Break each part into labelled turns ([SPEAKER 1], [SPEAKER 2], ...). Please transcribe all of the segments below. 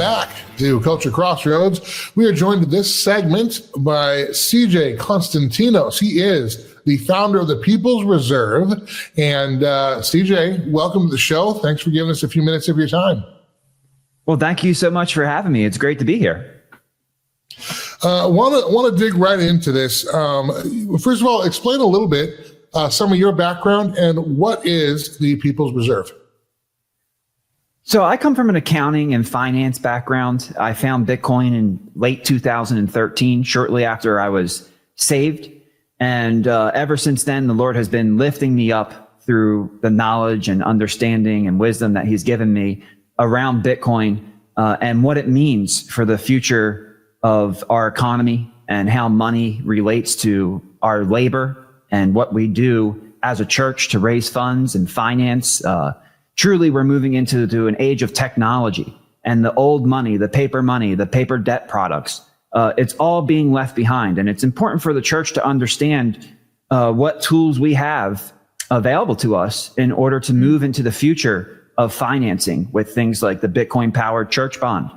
[SPEAKER 1] back to Culture Crossroads. We are joined in this segment by CJ Konstantinos. He is the founder of the People's Reserve. And CJ, welcome to the show. Thanks for giving us a few minutes of your time.
[SPEAKER 2] Well, thank you so much for having me. It's great to be here.
[SPEAKER 1] Want to dig right into this. First of all, explain a little bit some of your background and what is the People's Reserve?
[SPEAKER 2] So I come from an accounting and finance background. I found Bitcoin in late 2013, shortly after I was saved. And ever since then, the Lord has been lifting me up through the knowledge and understanding and wisdom that he's given me around Bitcoin and what it means for the future of our economy and how money relates to our labor and what we do as a church to raise funds and finance. Truly, we're moving into an age of technology, and the old money, the paper debt products, it's all being left behind. And it's important for the church to understand what tools we have available to us in order to move into the future of financing with things like the Bitcoin-powered church bond,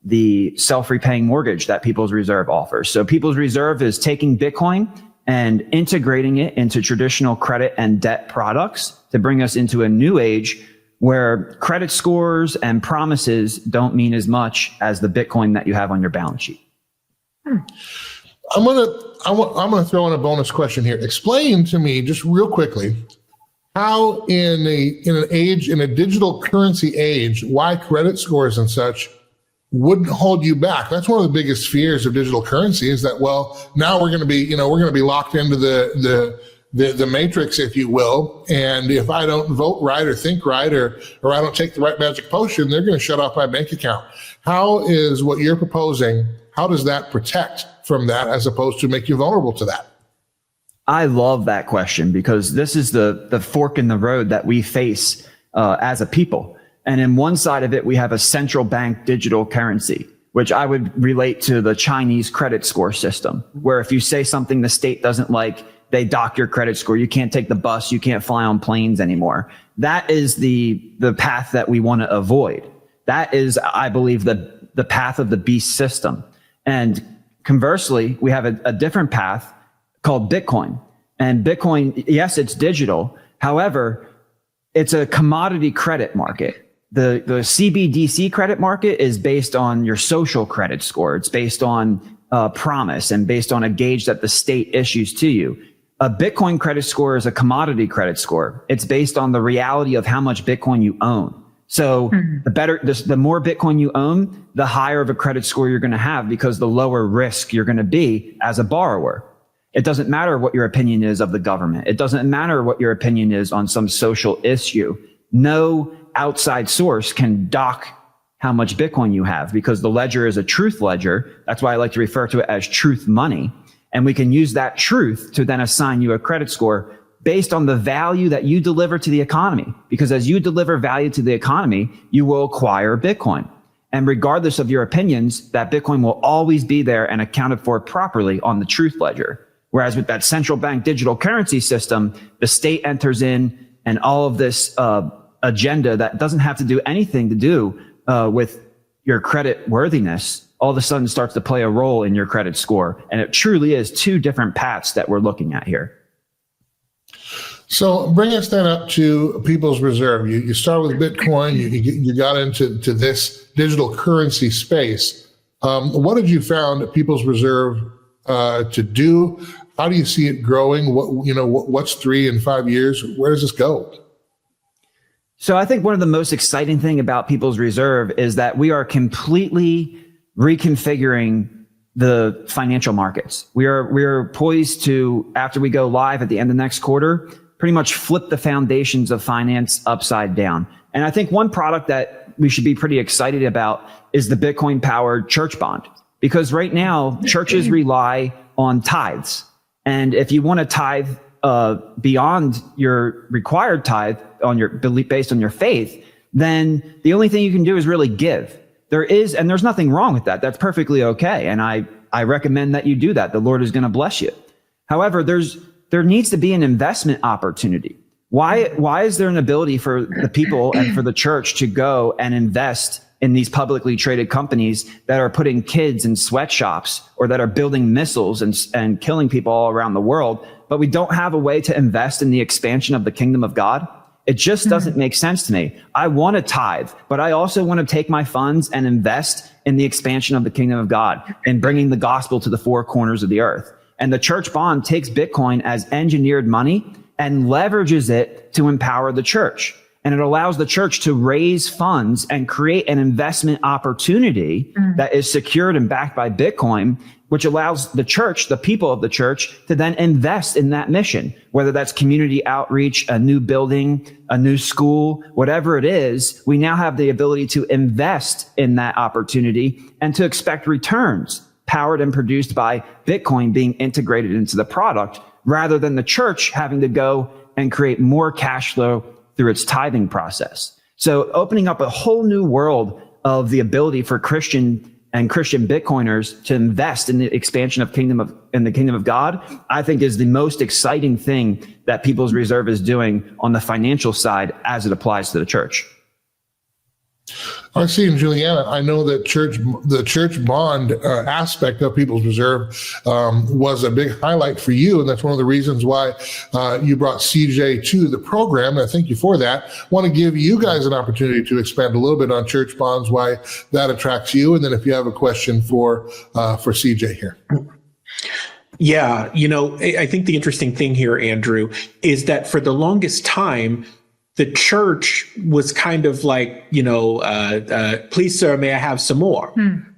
[SPEAKER 2] the self-repaying mortgage that People's Reserve offers. So People's Reserve is taking Bitcoin and integrating it into traditional credit and debt products to bring us into a new age where credit scores and promises don't mean as much as the Bitcoin that you have on your balance sheet.
[SPEAKER 1] I'm gonna throw in a bonus question here. Explain to me just real quickly how in a digital currency age, why credit scores and such wouldn't hold you back. That's one of the biggest fears of digital currency is that, well, now we're going to be locked into the matrix, if you will. And if I don't vote right or think right, or I don't take the right magic potion, they're going to shut off my bank account. How is what you're proposing, how does that protect from that as opposed to make you vulnerable to that?
[SPEAKER 2] I love that question because this is the fork in the road that we face as a people. And in one side of it, we have a central bank digital currency, which I would relate to the Chinese credit score system, where if you say something the state doesn't like, they dock your credit score. You can't take the bus. You can't fly on planes anymore. That is the path that we want to avoid. That is, I believe, the path of the beast system. And conversely, we have a different path called Bitcoin. And Bitcoin, yes, it's digital. However, it's a commodity credit market. The CBDC credit market is based on your social credit score. It's based on promise and based on a gauge that the state issues to you. A Bitcoin credit score is a commodity credit score. It's based on the reality of how much Bitcoin you own. So the more Bitcoin you own, the higher of a credit score you're going to have because the lower risk you're going to be as a borrower. It doesn't matter what your opinion is of the government. It doesn't matter what your opinion is on some social issue. No outside source can dock how much Bitcoin you have because the ledger is a truth ledger. That's why I like to refer to it as truth money. And we can use that truth to then assign you a credit score based on the value that you deliver to the economy. Because as you deliver value to the economy, you will acquire Bitcoin. And regardless of your opinions, that Bitcoin will always be there and accounted for properly on the truth ledger. Whereas with that central bank digital currency system, the state enters in and all of this agenda that doesn't have to do anything to do with your credit worthiness, all of a sudden starts to play a role in your credit score. And it truly is two different paths that we're looking at here.
[SPEAKER 1] So bring us then up to People's Reserve. You start with Bitcoin, you got into this digital currency space. What did you found People's Reserve to do? How do you see it growing? What's 3 and 5 years? Where does this go?
[SPEAKER 2] So I think one of the most exciting thing about People's Reserve is that we are completely reconfiguring the financial markets. We are poised to, after we go live at the end of next quarter, pretty much flip the foundations of finance upside down. And I think one product that we should be pretty excited about is the Bitcoin-powered church bond. Because right now, churches rely on tithes. And if you want to tithe beyond your required tithe on your belief based on your faith, then the only thing you can do is really give. There's nothing wrong with that. That's perfectly okay. And I recommend that you do that. The Lord is going to bless you. However, there needs to be an investment opportunity. Why is there an ability for the people and for the church to go and invest in these publicly traded companies that are putting kids in sweatshops or that are building missiles and killing people all around the world, but we don't have a way to invest in the expansion of the kingdom of God. It just doesn't make sense to me. I want to tithe, but I also want to take my funds and invest in the expansion of the kingdom of God and bringing the gospel to the four corners of the earth. And the church bond takes Bitcoin as engineered money and leverages it to empower the church. And it allows the church to raise funds and create an investment opportunity that is secured and backed by Bitcoin, which allows the church, the people of the church, to then invest in that mission, whether that's community outreach, a new building, a new school, whatever it is. We now have the ability to invest in that opportunity and to expect returns powered and produced by Bitcoin being integrated into the product, rather than the church having to go and create more cash flow through its tithing process. So opening up a whole new world of the ability for Christian Bitcoiners to invest in the expansion of the kingdom of God, I think is the most exciting thing that People's Reserve is doing on the financial side as it applies to the church.
[SPEAKER 1] RC and Julianna, I know that the church bond aspect of People's Reserve was a big highlight for you, and that's one of the reasons why you brought CJ to the program. And I thank you for that. Want to give you guys an opportunity to expand a little bit on church bonds, why that attracts you, and then if you have a question for CJ here.
[SPEAKER 3] Yeah, I think the interesting thing here, Andrew, is that for the longest time, the church was kind of like, please, sir, may I have some more,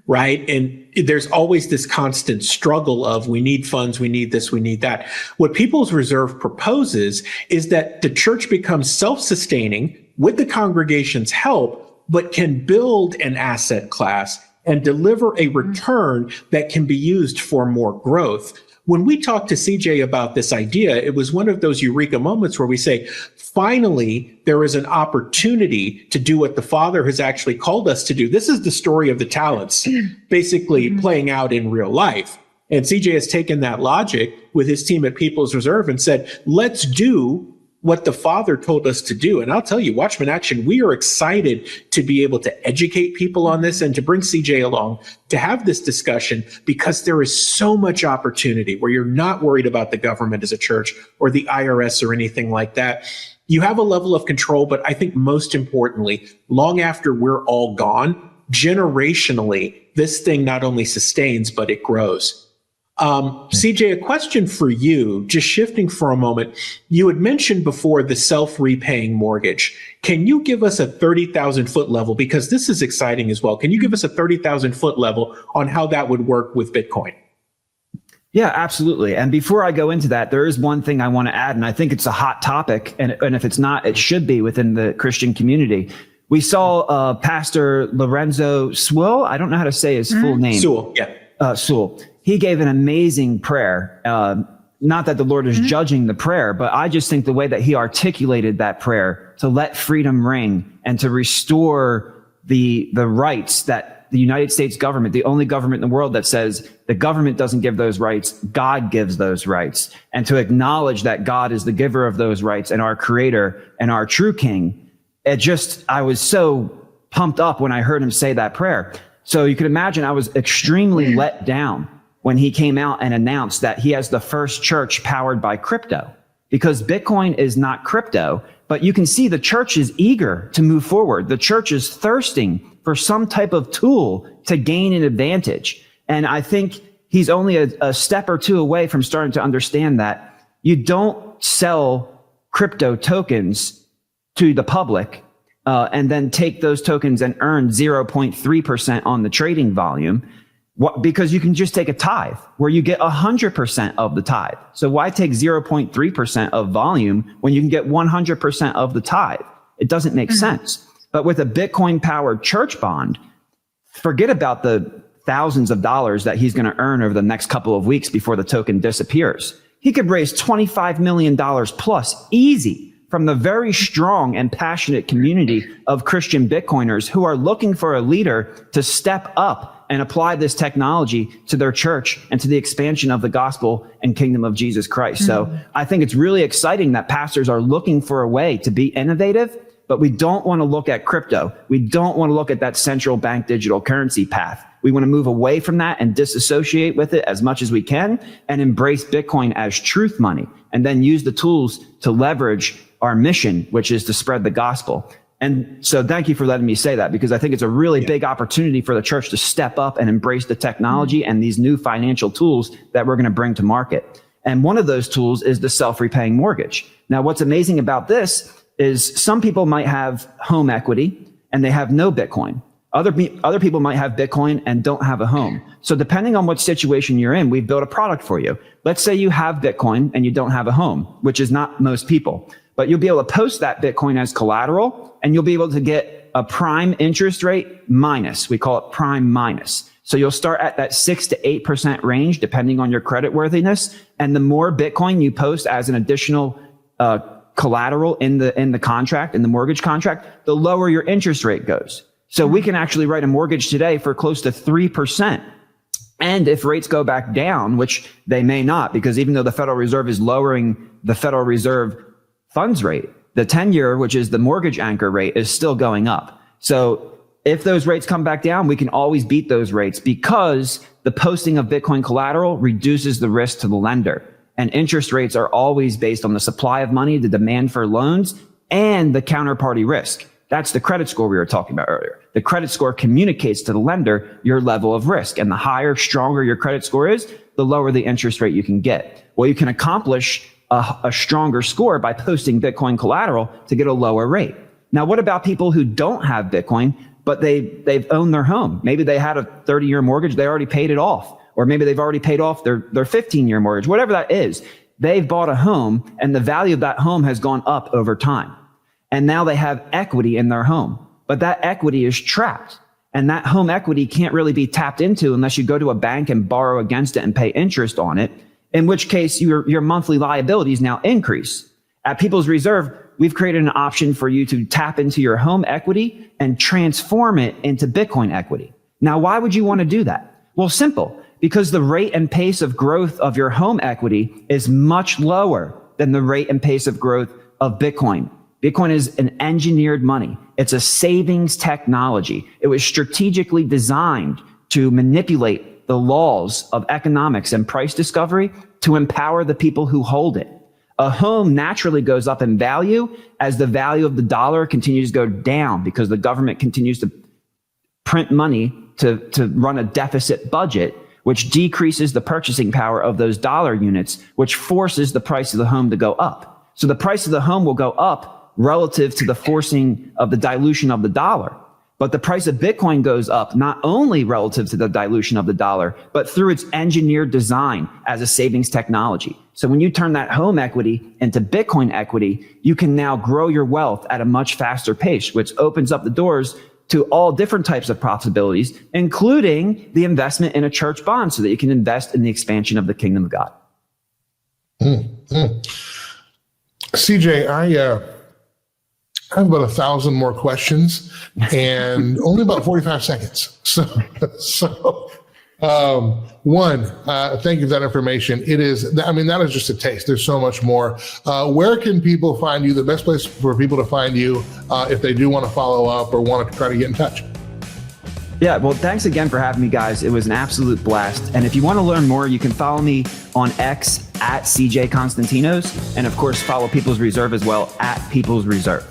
[SPEAKER 3] right? And there's always this constant struggle of we need funds, we need this, we need that. What People's Reserve proposes is that the church becomes self-sustaining with the congregation's help, but can build an asset class and deliver a return that can be used for more growth. When we talked to CJ about this idea, it was one of those eureka moments where we say, finally, there is an opportunity to do what the Father has actually called us to do. This is the story of the talents, basically playing out in real life. And CJ has taken that logic with his team at People's Reserve and said, let's do what the Father told us to do. And I'll tell you, Watchman Action, we are excited to be able to educate people on this and to bring CJ along to have this discussion, because there is so much opportunity where you're not worried about the government as a church or the IRS or anything like that. You have a level of control, but I think most importantly, long after we're all gone, generationally, this thing not only sustains, but it grows. CJ, a question for you, just shifting for a moment. You had mentioned before the self-repaying mortgage. Can you give us a 30,000 foot level? Because this is exciting as well. Can you give us a 30,000 foot level on how that would work with Bitcoin?
[SPEAKER 2] Yeah, absolutely. And before I go into that, there is one thing I want to add, and I think it's a hot topic. And if it's not, it should be within the Christian community. We saw Pastor Lorenzo Sewell. I don't know how to say his full name.
[SPEAKER 3] Sewell, yeah.
[SPEAKER 2] Sewell. He gave an amazing prayer. Not that the Lord is judging the prayer, but I just think the way that he articulated that prayer to let freedom ring and to restore the rights that the United States government, the only government in the world that says the government doesn't give those rights, God gives those rights, and to acknowledge that God is the giver of those rights and our creator and our true king. I was so pumped up when I heard him say that prayer. So you can imagine I was extremely let down when he came out and announced that he has the first church powered by crypto, because Bitcoin is not crypto, but you can see the church is eager to move forward. The church is thirsting for some type of tool to gain an advantage. And I think he's only a step or two away from starting to understand that you don't sell crypto tokens to the public and then take those tokens and earn 0.3% on the trading volume. Because you can just take a tithe where you get 100% of the tithe. So why take 0.3% of volume when you can get 100% of the tithe? It doesn't make sense. But with a Bitcoin powered church bond, forget about the thousands of dollars that he's going to earn over the next couple of weeks before the token disappears. He could raise $25 million plus easy from the very strong and passionate community of Christian Bitcoiners who are looking for a leader to step up and apply this technology to their church and to the expansion of the gospel and kingdom of Jesus Christ. So I think it's really exciting that pastors are looking for a way to be innovative, but we don't want to look at crypto. We don't want to look at that central bank digital currency path. We want to move away from that and disassociate with it as much as we can and embrace Bitcoin as truth money, and then use the tools to leverage our mission, which is to spread the gospel. And so thank you for letting me say that, because I think it's a really big opportunity for the church to step up and embrace the technology and these new financial tools that we're going to bring to market. And one of those tools is the self-repaying mortgage. Now, what's amazing about this is some people might have home equity and they have no Bitcoin. Other people might have Bitcoin and don't have a home. So depending on what situation you're in, we've built a product for you. Let's say you have Bitcoin and you don't have a home, which is not most people, but you'll be able to post that Bitcoin as collateral, and you'll be able to get a prime interest rate minus. We call it prime minus. So you'll start at that 6 to 8% range, depending on your credit worthiness. And the more Bitcoin you post as an additional collateral in the contract, in the mortgage contract, the lower your interest rate goes. So we can actually write a mortgage today for close to 3%. And if rates go back down, which they may not, because even though the Federal Reserve is lowering the Federal Reserve funds rate, the 10-year, which is the mortgage anchor rate, is still going up. So if those rates come back down, we can always beat those rates, because the posting of Bitcoin collateral reduces the risk to the lender. And interest rates are always based on the supply of money, the demand for loans, and the counterparty risk. That's the credit score we were talking about earlier. The credit score communicates to the lender your level of risk. And the higher, stronger your credit score is, the lower the interest rate you can get. Well, you can accomplish a stronger score by posting Bitcoin collateral to get a lower rate. Now, what about people who don't have Bitcoin, but they've owned their home? Maybe they had a 30-year mortgage, they already paid it off. Or maybe they've already paid off their 15-year mortgage, whatever that is. They've bought a home, and the value of that home has gone up over time. And now they have equity in their home, but that equity is trapped. And that home equity can't really be tapped into unless you go to a bank and borrow against it and pay interest on it, in which case your monthly liabilities now increase. At People's Reserve, we've created an option for you to tap into your home equity and transform it into Bitcoin equity. Now, why would you want to do that? Well, simple, because the rate and pace of growth of your home equity is much lower than the rate and pace of growth of Bitcoin. Bitcoin is an engineered money. It's a savings technology. It was strategically designed to manipulate the laws of economics and price discovery to empower the people who hold it. A home naturally goes up in value as the value of the dollar continues to go down, because the government continues to print money to run a deficit budget, which decreases the purchasing power of those dollar units, which forces the price of the home to go up. So the price of the home will go up relative to the forcing of the dilution of the dollar. But the price of Bitcoin goes up not only relative to the dilution of the dollar, but through its engineered design as a savings technology. So when you turn that home equity into Bitcoin equity, you can now grow your wealth at a much faster pace, which opens up the doors to all different types of possibilities, including the investment in a church bond, so that you can invest in the expansion of the kingdom of God.
[SPEAKER 1] CJ, I have about 1,000 more questions and only about 45 seconds. One, thank you for that information. That is just a taste. There's so much more. Where can people find you? The best place for people to find you if they do want to follow up or want to try to get in touch?
[SPEAKER 2] Yeah, well, thanks again for having me, guys. It was an absolute blast. And if you want to learn more, you can follow me on X at CJ Konstantinos. And of course, follow People's Reserve as well at People's Reserve.